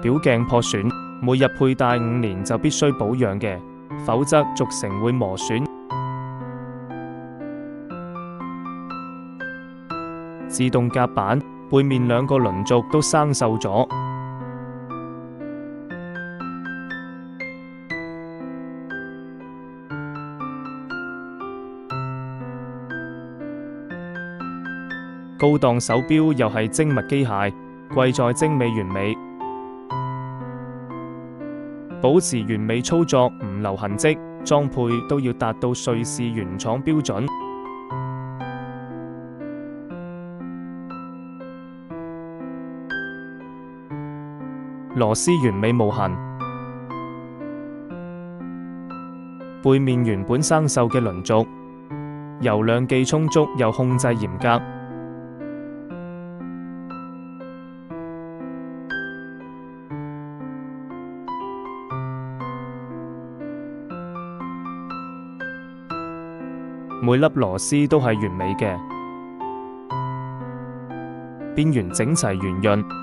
表鏡破損，每日佩戴5年就必須保養嘅，否則續成會磨損。自動甲板背面2個輪軸都生鏽咗。高檔手錶又係精密機械，貴在精美完美，保持完美操作唔留痕跡，裝配都要達到瑞士原廠標準。螺絲完美無痕，背面原本生鏽嘅輪軸，油量既充足又控制嚴格。每粒螺絲都係完美嘅，邊緣整齊圓潤。